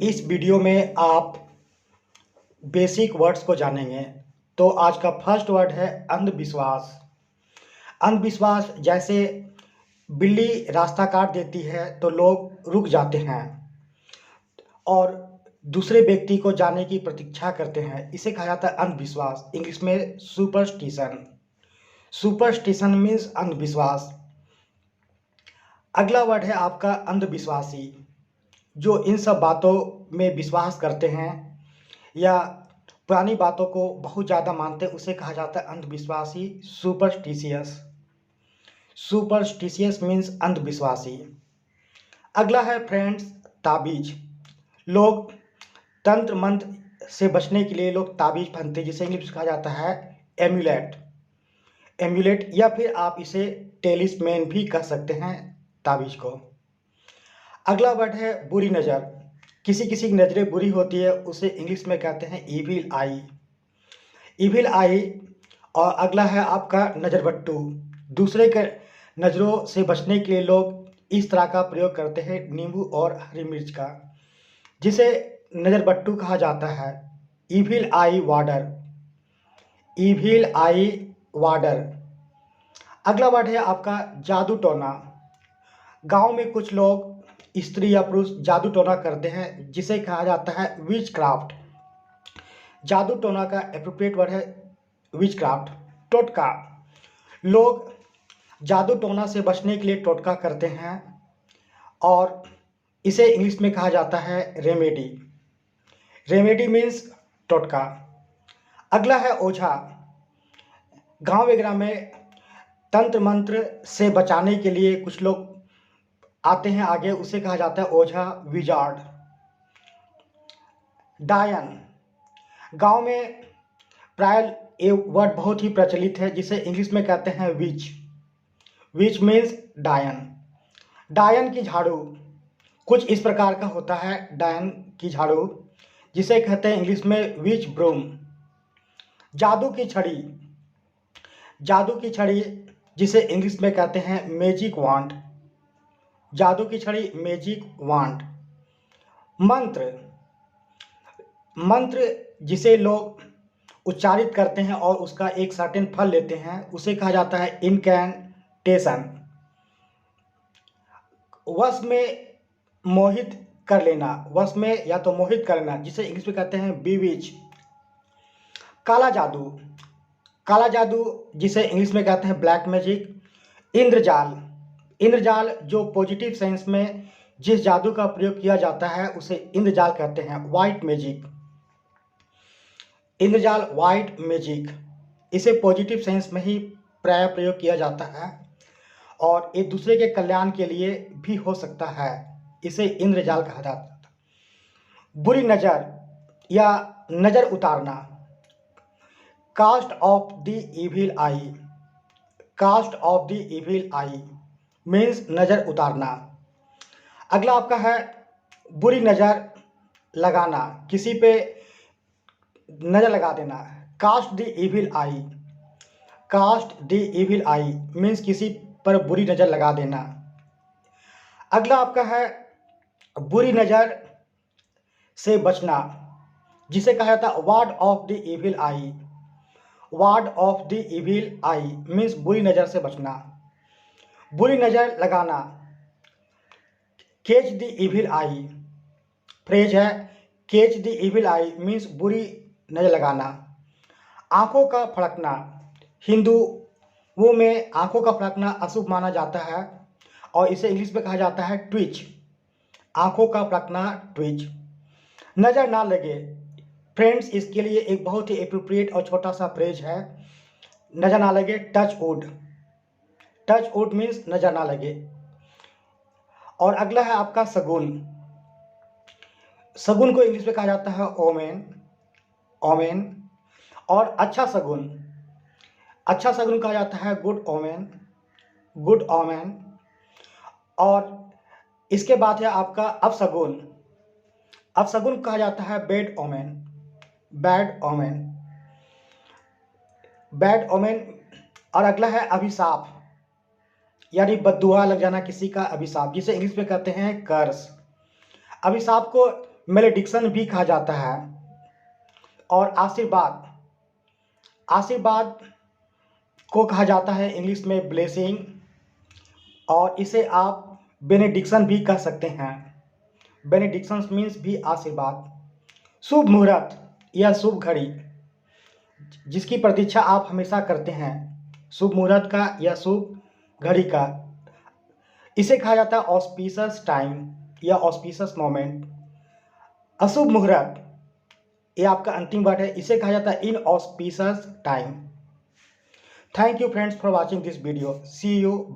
इस वीडियो में आप बेसिक वर्ड्स को जानेंगे। तो आज का फर्स्ट वर्ड है अंधविश्वास। अंधविश्वास जैसे बिल्ली रास्ता काट देती है तो लोग रुक जाते हैं और दूसरे व्यक्ति को जाने की प्रतीक्षा करते हैं, इसे कहा जाता है अंधविश्वास। इंग्लिश में सुपरस्टिशन। सुपरस्टिशन मीन्स अंधविश्वास। अगला वर्ड है आपका अंधविश्वासी, जो इन सब बातों में विश्वास करते हैं या पुरानी बातों को बहुत ज़्यादा मानते हैं, उसे कहा जाता है अंधविश्वासी, सुपरस्टिशियस। सुपरस्टिशियस मीन्स अंधविश्वासी। अगला है फ्रेंड्स ताबीज। लोग तंत्र मंत्र से बचने के लिए लोग ताबीज पहनते हैं, जिसे इंग्लिश में कहा जाता है एम्यूलेट। एम्यूलेट या फिर आप इसे टेलिस्मैन भी कह सकते हैं ताबीज को। अगला वर्ड है बुरी नज़र। किसी किसी की नज़रें बुरी होती है, उसे इंग्लिश में कहते हैं इविल आई। इविल आई। और अगला है आपका नज़रबट्टू। दूसरे के नज़रों से बचने के लिए लोग इस तरह का प्रयोग करते हैं, नींबू और हरी मिर्च का, जिसे नज़रबट्टू कहा जाता है। इविल आई वार्डर। इविल आई वार्डर। अगला वर्ड है आपका जादू टोना। गांव में कुछ लोग स्त्री या पुरुष जादू टोना करते हैं, जिसे कहा जाता है विच क्राफ्ट। जादू टोना का एप्रोप्रिएट वर्ड है विच क्राफ्ट। टोटका। लोग जादू टोना से बचने के लिए टोटका करते हैं और इसे इंग्लिश में कहा जाता है रेमेडी। रेमेडी मीन्स टोटका। अगला है ओझा। गांव वगैरह में तंत्र मंत्र से बचाने के लिए कुछ लोग आते हैं आगे, उसे कहा जाता है ओझा, विजार्ड। डायन। गांव में प्राय ये वर्ड बहुत ही प्रचलित है, जिसे इंग्लिश में कहते हैं विच। विच मीन्स डायन। डायन की झाड़ू कुछ इस प्रकार का होता है, डायन की झाड़ू, जिसे कहते हैं इंग्लिश में विच ब्रूम। जादू की छड़ी। जादू की छड़ी जिसे इंग्लिश में कहते हैं मैजिक वांड। जादू की छड़ी, मैजिक वांड। मंत्र। मंत्र जिसे लोग उच्चारित करते हैं और उसका एक सर्टेन फल लेते हैं, उसे कहा जाता है इनकैंटेशन। वश में मोहित कर लेना, वश में या तो मोहित कर लेना, जिसे इंग्लिश में कहते हैं बीविच। काला जादू। काला जादू जिसे इंग्लिश में कहते हैं ब्लैक मैजिक। इंद्रजाल। इंद्रजाल जो पॉजिटिव सेंस में जिस जादू का प्रयोग किया जाता है, उसे इंद्रजाल कहते हैं, वाइट मैजिक। इंद्रजाल, वाइट मैजिक, इसे पॉजिटिव सेंस में ही प्राय प्रयोग किया जाता है और एक दूसरे के कल्याण के लिए भी हो सकता है, इसे इंद्रजाल कहा जाता है। बुरी नज़र या नज़र उतारना। Cast off the evil eye. Cast off the evil eye means नज़र उतारना। अगला आपका है बुरी नज़र लगाना, किसी पे नज़र लगा देना। Cast the evil eye. Cast the evil eye means किसी पर बुरी नज़र लगा देना। अगला आपका है बुरी नज़र से बचना, जिसे कहा जाता है ward off the evil eye. Ward off the evil eye means बुरी नज़र से बचना। बुरी नज़र लगाना, catch the evil eye. Phrase है catch the evil eye means बुरी नज़र लगाना। आंखों का फड़कना। हिंदुओं में आंखों का फड़कना अशुभ माना जाता है और इसे इंग्लिश में कहा जाता है ट्विच। आंखों का फड़कना, ट्विच। नज़र ना लगे। फ्रेंड्स, इसके लिए एक बहुत ही एप्रोप्रिएट और छोटा सा फ्रेज है, नज़र ना लगे, touch wood. Touch wood means नज़र ना लगे। और अगला है आपका शगुन। शगुन को इंग्लिश में कहा जाता है ओमेन। ओमेन। और अच्छा शगुन। अच्छा शगुन कहा जाता है गुड ओमेन। Good women. और इसके बाद है आपका अपशगुन। अपशगुन कहा जाता है bad omen. Bad omen. Bad omen. और अगला है अभिशाप, यानी बद्दुआ लग जाना किसी का, अभिशाप, जिसे इंग्लिश में कहते हैं कर्स। अभिशाप को मेलेडिक्शन भी कहा जाता है। और आशीर्वाद, आशीर्वाद को कहा जाता है इंग्लिश में ब्लेसिंग, और इसे आप बेनेडिक्शन भी कह सकते हैं। बेनेडिक्शन मीन्स भी आशीर्वाद। शुभ मुहूर्त या शुभ घड़ी, जिसकी प्रतीक्षा आप हमेशा करते हैं, शुभ मुहूर्त का या शुभ घड़ी का, इसे कहा जाता है ऑस्पिशियस टाइम या ऑस्पिशियस मोमेंट। अशुभ मुहूर्त, ये आपका अंतिम वर्ड है, इसे कहा जाता है inauspicious time. Thank you friends for watching this video. See you.